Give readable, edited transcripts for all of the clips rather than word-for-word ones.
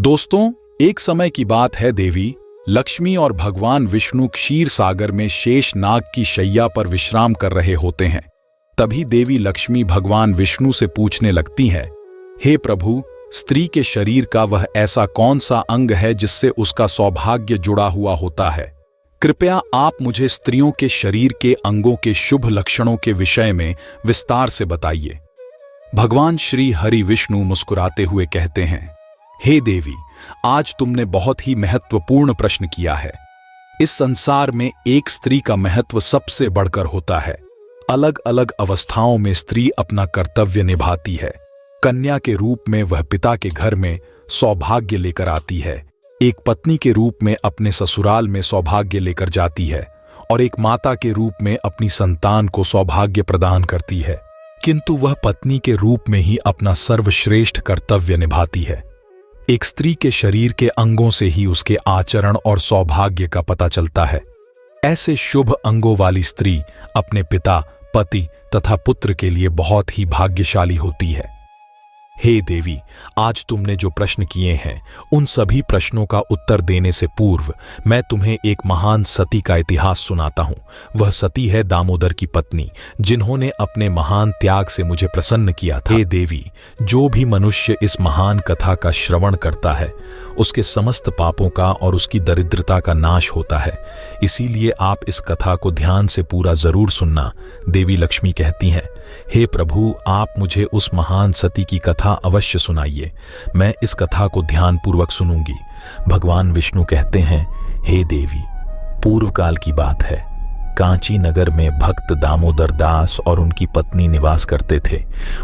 दोस्तों, एक समय की बात है। देवी लक्ष्मी और भगवान विष्णु क्षीर सागर में शेष नाग की शैया पर विश्राम कर रहे होते हैं। तभी देवी लक्ष्मी भगवान विष्णु से पूछने लगती है, हे प्रभु, स्त्री के शरीर का वह ऐसा कौन सा अंग है जिससे उसका सौभाग्य जुड़ा हुआ होता है? कृपया आप मुझे स्त्रियों के शरीर के अंगों के शुभ लक्षणों के विषय में विस्तार से बताइए। भगवान श्री हरि विष्णु मुस्कुराते हुए कहते हैं, हे देवी, आज तुमने बहुत ही महत्वपूर्ण प्रश्न किया है। इस संसार में एक स्त्री का महत्व सबसे बढ़कर होता है। अलग अलग अवस्थाओं में स्त्री अपना कर्तव्य निभाती है। कन्या के रूप में वह पिता के घर में सौभाग्य लेकर आती है, एक पत्नी के रूप में अपने ससुराल में सौभाग्य लेकर जाती है और एक माता के रूप में अपनी संतान को सौभाग्य प्रदान करती है। किंतु वह पत्नी के रूप में ही अपना सर्वश्रेष्ठ कर्तव्य निभाती है। एक स्त्री के शरीर के अंगों से ही उसके आचरण और सौभाग्य का पता चलता है। ऐसे शुभ अंगों वाली स्त्री अपने पिता, पति तथा पुत्र के लिए बहुत ही भाग्यशाली होती है। हे देवी, आज तुमने जो प्रश्न किए हैं उन सभी प्रश्नों का उत्तर देने से पूर्व मैं तुम्हें एक महान सती का इतिहास सुनाता हूं। वह सती है दामोदर की पत्नी, जिन्होंने अपने महान त्याग से मुझे प्रसन्न किया था। हे देवी, जो भी मनुष्य इस महान कथा का श्रवण करता है उसके समस्त पापों का और उसकी दरिद्रता का नाश होता है। इसीलिए आप इस कथा को ध्यान से पूरा जरूर सुनना। देवी लक्ष्मी कहती हैं, हे प्रभु, आप मुझे उस महान सती की कथा अवश्य सुनाइए। मैं इस कथा को ध्यानपूर्वक सुनूंगी। भगवान विष्णु कहते हैं, हे देवी, पूर्व काल की बात है। कांची नगर में भक्त दामोदर दास और उनकी पत्नी निवास करते थे।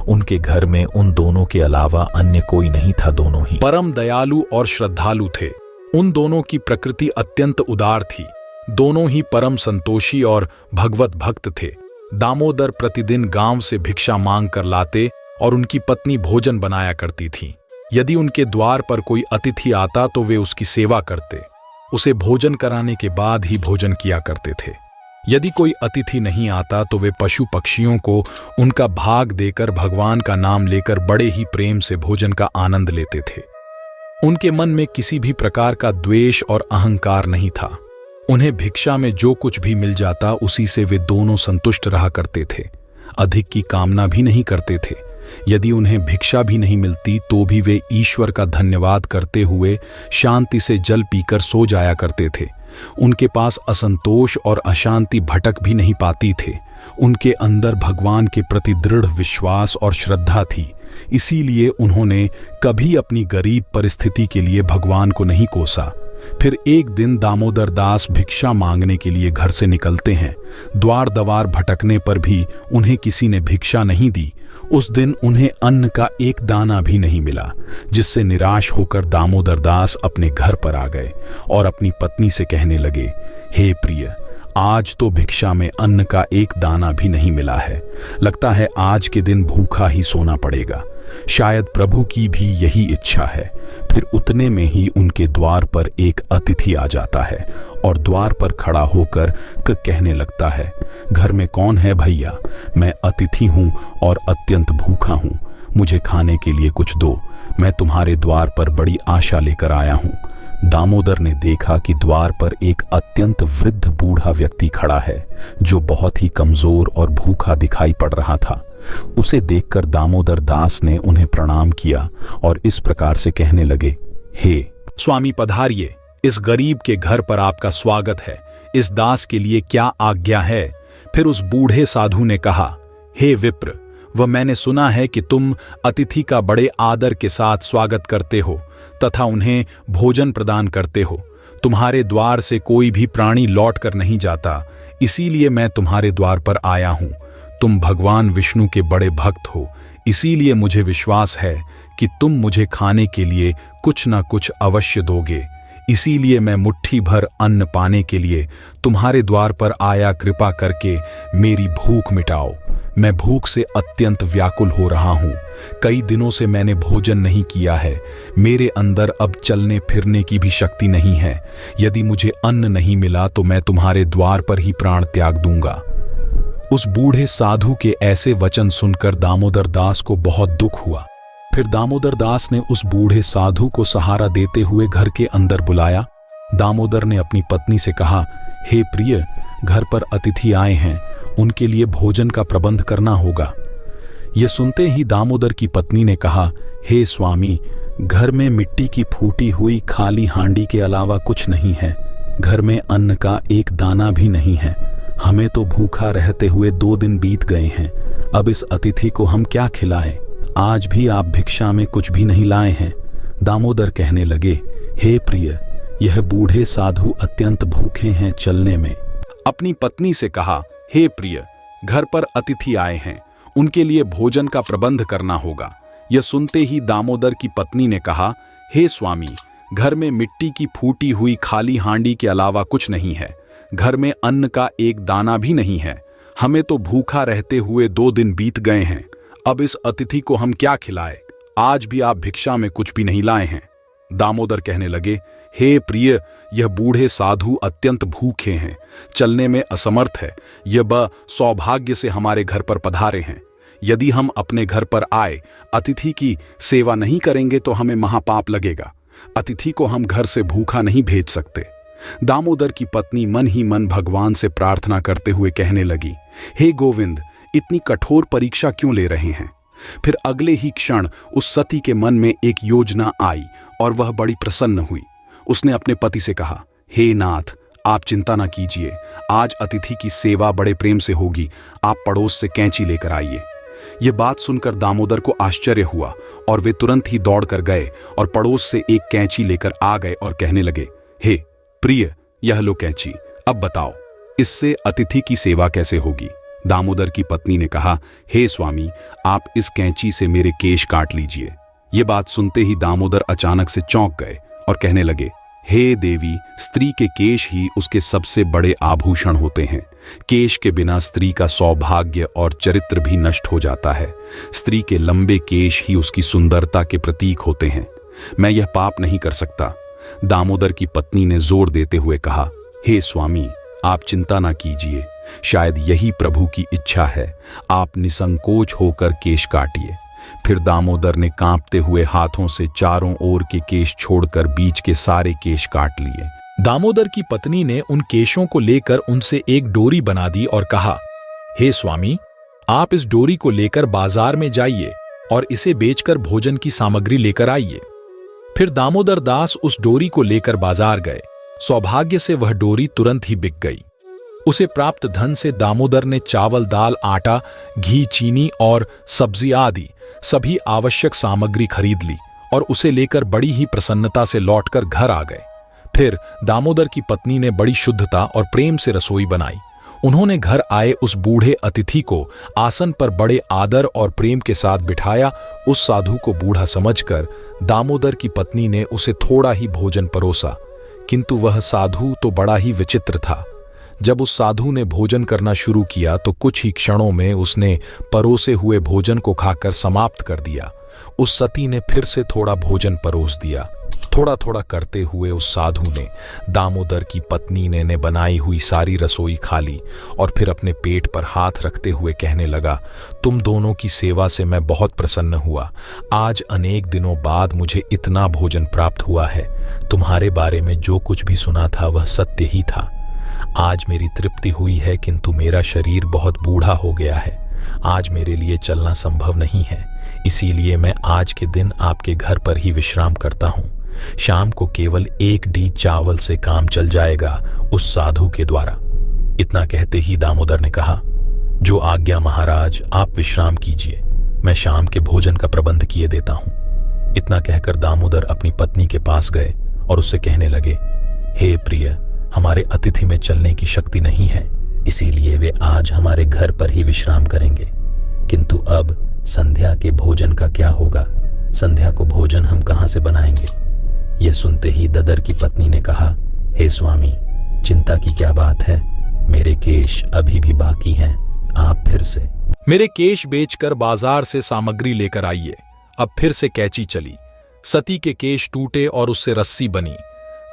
उनके घर में उन दोनों के अलावा अन्य कोई नहीं था। दोनों ही परम दयालु और श्रद्धालु थे। उन दोनों की प्रकृति अत्यंत उदार थी। दोनों ही परम संतोषी और भगवत भक्त थे। दामोदर प्रतिदिन गांव से भिक्षा मांग कर लाते और उनकी पत्नी भोजन बनाया करती थी। यदि उनके द्वार पर कोई अतिथि आता तो वे उसकी सेवा करते। उसे भोजन कराने के बाद ही भोजन किया करते थे। यदि कोई अतिथि नहीं आता तो वे पशु पक्षियों को उनका भाग देकर भगवान का नाम लेकर बड़े ही प्रेम से भोजन का आनंद लेते थे। उनके मन में किसी भी प्रकार का द्वेष और अहंकार नहीं था। उन्हें भिक्षा में जो कुछ भी मिल जाता उसी से वे दोनों संतुष्ट रहा करते थे। अधिक की कामना भी नहीं करते थे। यदि उन्हें भिक्षा भी नहीं मिलती तो भी वे ईश्वर का धन्यवाद करते हुए शांति से जल पीकर सो जाया करते थे। उनके पास असंतोष और अशांति भटक भी नहीं पाती थे। उनके अंदर भगवान के प्रति दृढ़ विश्वास और श्रद्धा थी। इसीलिए उन्होंने कभी अपनी गरीब परिस्थिति के लिए भगवान को नहीं कोसा। फिर एक दिन दामोदर दास भिक्षा मांगने के लिए घर से निकलते हैं। द्वार दवार भटकने पर भी उन्हें किसी ने भिक्षा नहीं दी। उस दिन उन्हें अन्न का एक दाना भी नहीं मिला, जिससे निराश होकर दामोदर दास अपने घर पर आ गए और अपनी पत्नी से कहने लगे, हे प्रिय, आज तो भिक्षा में अन्न का एक दाना भी नहीं मिला है। लगता है आज के दिन भूखा ही सोना पड़ेगा। शायद प्रभु की भी यही इच्छा है। फिर उतने में ही उनके द्वार पर एक अतिथि आ जाता है और द्वार पर खड़ा होकर कहने लगता है, घर में कौन है भैया? मैं अतिथि हूँ और अत्यंत भूखा हूँ। मुझे खाने के लिए कुछ दो। मैं तुम्हारे द्वार पर बड़ी आशा लेकर आया हूँ। दामोदर ने देखा कि द्वार पर एक अत्यंत वृद्ध बूढ़ा व्यक्ति खड़ा है, जो बहुत ही कमजोर और भूखा दिखाई पड़ रहा था। उसे देखकर दामोदर दास ने उन्हें प्रणाम किया और इस प्रकार से कहने लगे, हे स्वामी, पधारिए। इस गरीब के घर पर आपका स्वागत है। इस दास के लिए क्या आज्ञा है? फिर उस बूढ़े साधु ने कहा, हे विप्र, वह मैंने सुना है कि तुम अतिथि का बड़े आदर के साथ स्वागत करते हो तथा उन्हें भोजन प्रदान करते हो। तुम्हारे द्वार से कोई भी प्राणी लौट कर नहीं जाता, इसीलिए मैं तुम्हारे द्वार पर आया हूं। तुम भगवान विष्णु के बड़े भक्त हो, इसीलिए मुझे विश्वास है कि तुम मुझे खाने के लिए कुछ ना कुछ अवश्य दोगे। इसीलिए मैं मुट्ठी भर अन्न पाने के लिए तुम्हारे द्वार पर आया। कृपा करके मेरी भूख मिटाओ। मैं भूख से अत्यंत व्याकुल हो रहा हूँ। कई दिनों से मैंने भोजन नहीं किया है। मेरे अंदर अब चलने फिरने की भी शक्ति नहीं है। यदि मुझे अन्न नहीं मिला तो मैं तुम्हारे द्वार पर ही प्राण त्याग दूंगा। उस बूढ़े साधु के ऐसे वचन सुनकर दामोदर दास को बहुत दुख हुआ। फिर दामोदर दास ने उस बूढ़े साधु को सहारा देते हुए घर के अंदर बुलाया। दामोदर ने अपनी पत्नी से कहा, हे प्रिय, घर पर अतिथि आए हैं, उनके लिए भोजन का प्रबंध करना होगा। यह सुनते ही दामोदर की पत्नी ने कहा, हे स्वामी, घर में मिट्टी की फूटी हुई खाली हांडी के अलावा कुछ नहीं है। घर में अन्न का एक दाना भी नहीं है। हमें तो भूखा रहते हुए 2 दिन बीत गए हैं। अब इस अतिथि को हम क्या खिलाएं? आज भी आप भिक्षा में कुछ भी नहीं लाए हैं। दामोदर कहने लगे, हे प्रिय, यह बूढ़े साधु अत्यंत भूखे हैं चलने में। अपनी पत्नी से कहा, हे प्रिय, घर पर अतिथि आए हैं, उनके लिए भोजन का प्रबंध करना होगा। यह सुनते ही दामोदर की पत्नी ने कहा, हे स्वामी, घर में मिट्टी की फूटी हुई खाली हांडी के अलावा कुछ नहीं है। घर में अन्न का एक दाना भी नहीं है। हमें तो भूखा रहते हुए 2 दिन बीत गए हैं। अब इस अतिथि को हम क्या खिलाएं? आज भी आप भिक्षा में कुछ भी नहीं लाए हैं। दामोदर कहने लगे, हे प्रिय, यह बूढ़े साधु अत्यंत भूखे हैं, चलने में असमर्थ है। यह सौभाग्य से हमारे घर पर पधारे हैं। यदि हम अपने घर पर आए अतिथि की सेवा नहीं करेंगे तो हमें महापाप लगेगा। अतिथि को हम घर से भूखा नहीं भेज सकते। दामोदर की पत्नी मन ही मन भगवान से प्रार्थना करते हुए कहने लगी, हे गोविंद, इतनी कठोर परीक्षा क्यों ले रहे हैं? फिर अगले ही क्षण उस सती के मन में एक योजना आई और वह बड़ी प्रसन्न हुई। उसने अपने पति से कहा, हे नाथ, आप चिंता ना कीजिए, आज अतिथि की सेवा बड़े प्रेम से होगी। आप पड़ोस से कैंची लेकर आइए। यह बात सुनकर दामोदर को आश्चर्य हुआ और वे तुरंत ही दौड़कर गए और पड़ोस से एक कैंची लेकर आ गए और कहने लगे, हे प्रिय, यह लो कैंची, अब बताओ इससे अतिथि की सेवा कैसे होगी? दामोदर की पत्नी ने कहा, हे स्वामी, आप इस कैंची से मेरे केश काट लीजिए। ये बात सुनते ही दामोदर अचानक से चौंक गए और कहने लगे, हे देवी, स्त्री के केश ही उसके सबसे बड़े आभूषण होते हैं। केश के बिना स्त्री का सौभाग्य और चरित्र भी नष्ट हो जाता है। स्त्री के लंबे केश ही उसकी सुंदरता के प्रतीक होते हैं। मैं यह पाप नहीं कर सकता। दामोदर की पत्नी ने जोर देते हुए कहा, हे स्वामी, आप चिंता ना कीजिए, शायद यही प्रभु की इच्छा है। आप निसंकोच होकर केश काटिए। फिर दामोदर ने कांपते हुए हाथों से चारों ओर के केश छोड़कर बीच के सारे केश काट लिए। दामोदर की पत्नी ने उन केशों को लेकर उनसे एक डोरी बना दी और कहा, हे स्वामी, आप इस डोरी को लेकर बाजार में जाइए और इसे बेचकर भोजन की सामग्री लेकर आइए। फिर दामोदर दास उस डोरी को लेकर बाजार गए। सौभाग्य से वह डोरी तुरंत ही बिक गई। उसे प्राप्त धन से दामोदर ने चावल, दाल, आटा, घी, चीनी और सब्जी आदि सभी आवश्यक सामग्री खरीद ली और उसे लेकर बड़ी ही प्रसन्नता से लौटकर घर आ गए। फिर दामोदर की पत्नी ने बड़ी शुद्धता और प्रेम से रसोई बनाई। उन्होंने घर आए उस बूढ़े अतिथि को आसन पर बड़े आदर और प्रेम के साथ बिठाया। उस साधु को बूढ़ा समझकर दामोदर की पत्नी ने उसे थोड़ा ही भोजन परोसा, किंतु वह साधु तो बड़ा ही विचित्र था। जब उस साधु ने भोजन करना शुरू किया तो कुछ ही क्षणों में उसने परोसे हुए भोजन को खाकर समाप्त कर दिया। उस सती ने फिर से थोड़ा भोजन परोस दिया। थोड़ा थोड़ा करते हुए उस साधु ने दामोदर की पत्नी ने बनाई हुई सारी रसोई खा ली और फिर अपने पेट पर हाथ रखते हुए कहने लगा, तुम दोनों की सेवा से मैं बहुत प्रसन्न हुआ। आज अनेक दिनों बाद मुझे इतना भोजन प्राप्त हुआ है। तुम्हारे बारे में जो कुछ भी सुना था वह सत्य ही था। आज मेरी तृप्ति हुई है, किंतु मेरा शरीर बहुत बूढ़ा हो गया है। आज मेरे लिए चलना संभव नहीं है, इसीलिए मैं आज के दिन आपके घर पर ही विश्राम करता हूँ। शाम को केवल 1 डी चावल से काम चल जाएगा उस साधु के द्वारा। इतना कहते ही दामोदर ने कहा, जो आज्ञा महाराज, आप विश्राम कीजिए, मैं शाम के भोजन का प्रबंध किए देता हूँ। इतना कहकर दामोदर अपनी पत्नी के पास गए और उससे कहने लगे, हे प्रिय, हमारे अतिथि में चलने की शक्ति नहीं है, इसीलिए वे आज हमारे घर पर ही विश्राम करेंगे। किंतु अब संध्या के भोजन का क्या होगा? संध्या को भोजन हम कहाँ से बनाएंगे? यह सुनते ही ददर की पत्नी ने कहा, हे स्वामी, चिंता की क्या बात है? मेरे केश अभी भी बाकी हैं, आप फिर से मेरे केश बेचकर बाजार से सामग्री लेकर आइए। अब फिर से कैंची चली। सती के केश टूटे और उससे रस्सी बनी।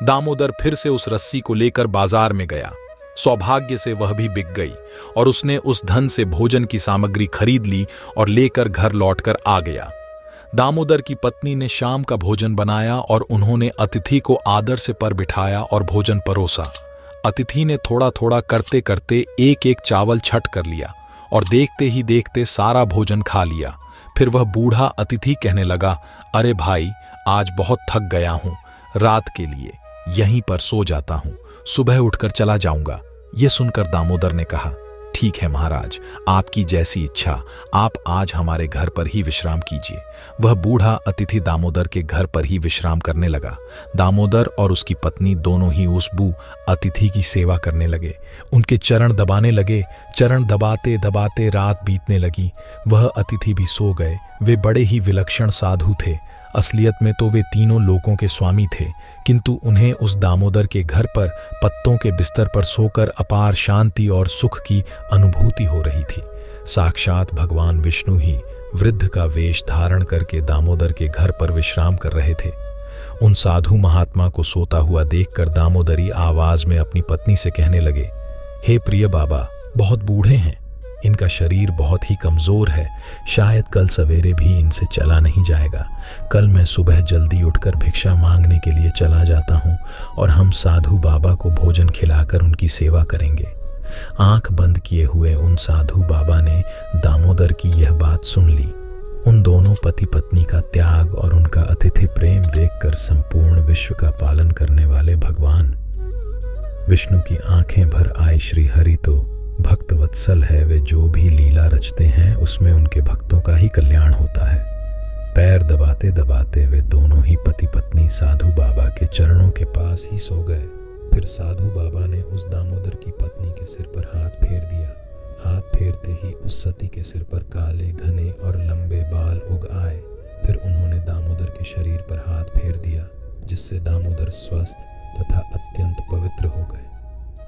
दामोदर फिर से उस रस्सी को लेकर बाजार में गया। सौभाग्य से वह भी बिक गई और उसने उस धन से भोजन की सामग्री खरीद ली और लेकर घर लौटकर आ गया। दामोदर की पत्नी ने शाम का भोजन बनाया और उन्होंने अतिथि को आदर से पर बिठाया और भोजन परोसा। अतिथि ने थोड़ा थोड़ा करते करते एक एक चावल छट कर लिया और देखते ही देखते सारा भोजन खा लिया। फिर वह बूढ़ा अतिथि कहने लगा, अरे भाई, आज बहुत थक गया हूं, रात के लिए यहीं पर सो जाता हूं, सुबह उठकर चला जाऊंगा। यह सुनकर दामोदर ने कहा, ठीक है महाराज, आपकी जैसी इच्छा, आप आज हमारे घर पर ही विश्राम कीजिए। वह बूढ़ा अतिथि दामोदर के घर पर ही विश्राम करने लगा। दामोदर और उसकी पत्नी दोनों ही उस अतिथि की सेवा करने लगे, उनके चरण दबाने लगे। चरण दबाते दबाते रात बीतने लगी। वह अतिथि भी सो गए। वे बड़े ही विलक्षण साधु थे। असलियत में तो वे तीनों लोकों के स्वामी थे, किंतु उन्हें उस दामोदर के घर पर पत्तों के बिस्तर पर सोकर अपार शांति और सुख की अनुभूति हो रही थी। साक्षात भगवान विष्णु ही वृद्ध का वेश धारण करके दामोदर के घर पर विश्राम कर रहे थे। उन साधु महात्मा को सोता हुआ देखकर दामोदरी आवाज में अपनी पत्नी से कहने लगे, हे प्रिय बाबा, बहुत बूढ़े हैं, इनका शरीर बहुत ही कमजोर है, शायद कल सवेरे भी इनसे चला नहीं जाएगा। कल मैं सुबह जल्दी उठकर भिक्षा मांगने के लिए चला जाता हूँ और हम साधु बाबा को भोजन खिलाकर उनकी सेवा करेंगे। आंख बंद किए हुए उन साधु बाबा ने दामोदर की यह बात सुन ली। उन दोनों पति पत्नी का त्याग और उनका अतिथि प्रेम देखकर संपूर्ण विश्व का पालन करने वाले भगवान विष्णु की आंखें भर आई। श्री हरि तो भक्त वत्सल है, वे जो भी लीला रचते हैं उसमें उनके भक्तों का ही कल्याण होता है। पैर दबाते दबाते वे दोनों ही पति पत्नी साधु बाबा के चरणों के पास ही सो गए। फिर साधु बाबा ने उस दामोदर की पत्नी के सिर पर हाथ फेर दिया। हाथ फेरते ही उस सती के सिर पर काले घने और लंबे बाल उग आए। फिर उन्होंने दामोदर के शरीर पर हाथ फेर दिया, जिससे दामोदर स्वस्थ तथा अत्यंत पवित्र हो गए।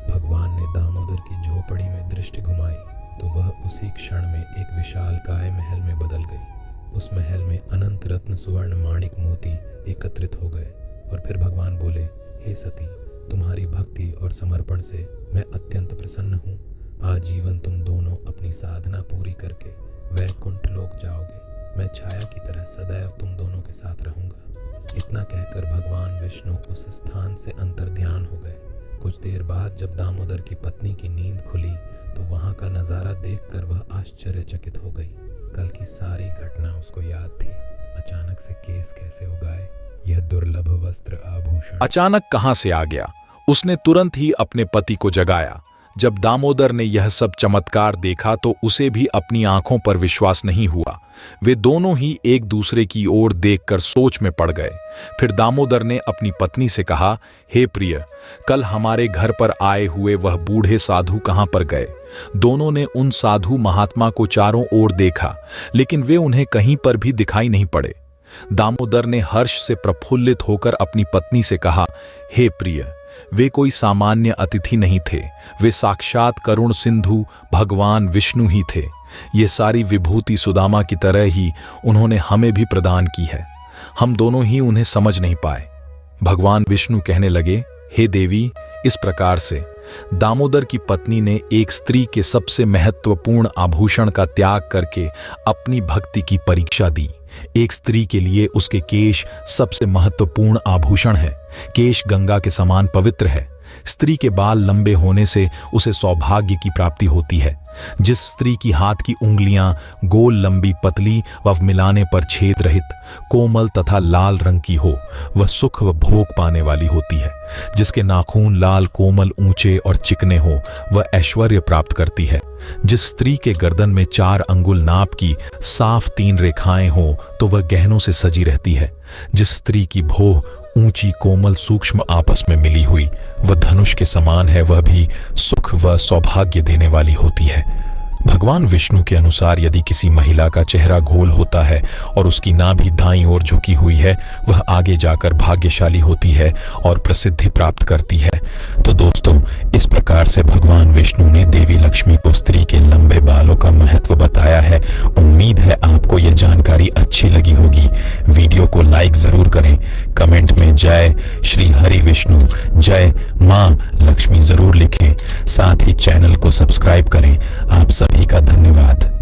भगवान ने दामोदर की झोपड़ी में दृष्टि घुमाई तो वह उसी क्षण में एक विशाल काय महल में बदल गई। उस महल में अनंत रत्न सुवर्ण माणिक मोती एकत्रित हो गए और फिर भगवान बोले, हे सती, तुम्हारी भक्ति और समर्पण से मैं अत्यंत प्रसन्न हूँ। आजीवन तुम दोनों अपनी साधना पूरी करके वैकुंठ लोक जाओगे। मैं छाया की तरह सदैव तुम दोनों के साथ रहूंगा। इतना कहकर भगवान विष्णु उस स्थान से अंतर्ध्यान हो गए। कुछ देर बाद जब दामोदर की पत्नी की नींद खुली तो वहां का नजारा देखकर वह आश्चर्यचकित हो गई। कल की सारी घटना उसको याद थी। अचानक से केस कैसे उगाए, यह दुर्लभ वस्त्र आभूषण अचानक कहां से आ गया। उसने तुरंत ही अपने पति को जगाया। जब दामोदर ने यह सब चमत्कार देखा तो उसे भी अपनी आंखों पर विश्वास नहीं हुआ। वे दोनों ही एक दूसरे की ओर देखकर सोच में पड़ गए। फिर दामोदर ने अपनी पत्नी से कहा, हे प्रिय, कल हमारे घर पर आए हुए वह बूढ़े साधु कहां पर गए? दोनों ने उन साधु महात्मा को चारों ओर देखा, लेकिन वे उन्हें कहीं पर भी दिखाई नहीं पड़े। दामोदर ने हर्ष से प्रफुल्लित होकर अपनी पत्नी से कहा, हे प्रिय, वे कोई सामान्य अतिथि नहीं थे, वे साक्षात करुण सिंधु भगवान विष्णु ही थे। ये सारी विभूति सुदामा की तरह ही उन्होंने हमें भी प्रदान की है। हम दोनों ही उन्हें समझ नहीं पाए। भगवान विष्णु कहने लगे, हे देवी, इस प्रकार से दामोदर की पत्नी ने एक स्त्री के सबसे महत्वपूर्ण आभूषण का त्याग करके अपनी भक्ति की परीक्षा दी। एक स्त्री के लिए उसके केश सबसे महत्वपूर्ण आभूषण है। केश गंगा के समान पवित्र है। स्त्री के बाल लंबे होने से उसे सौभाग्य की प्राप्ति होती है। जिस स्त्री की हाथ की उंगलियां गोल, लंबी, पतली व मिलाने पर छेद रहित, कोमल तथा लाल रंग की हो, वह सुख व भोग पाने वाली होती है। जिसके नाखून लाल, कोमल, ऊंचे और चिकने हो, वह ऐश्वर्य प्राप्त करती है। जिस स्त्री के गर्दन में 4 अंगुल नाप की साफ 3 रेखाएं हो, तो वह गहनों से सजी रहती है। जिस स्त्री की भोह ऊंची, कोमल, सूक्ष्म आपस में मिली हुई, वह धनुष के समान है, वह भी सुख व सौभाग्य देने वाली होती है। भगवान विष्णु के अनुसार यदि किसी महिला का चेहरा गोल होता है और उसकी नाभि दाईं ओर झुकी हुई है, वह आगे जाकर भाग्यशाली होती है और प्रसिद्धि प्राप्त करती है। तो दोस्तों, इस प्रकार से भगवान विष्णु ने देवी लक्ष्मी को स्त्री के लंबे बालों का महत्व बताया है। उम्मीद है आपको यह जानकारी अच्छी लगी होगी। वीडियो को लाइक जरूर करें, कमेंट में जय श्री हरि विष्णु, जय मां लक्ष्मी जरूर लिखें। साथ ही चैनल को सब्सक्राइब करें। आप सभी का धन्यवाद।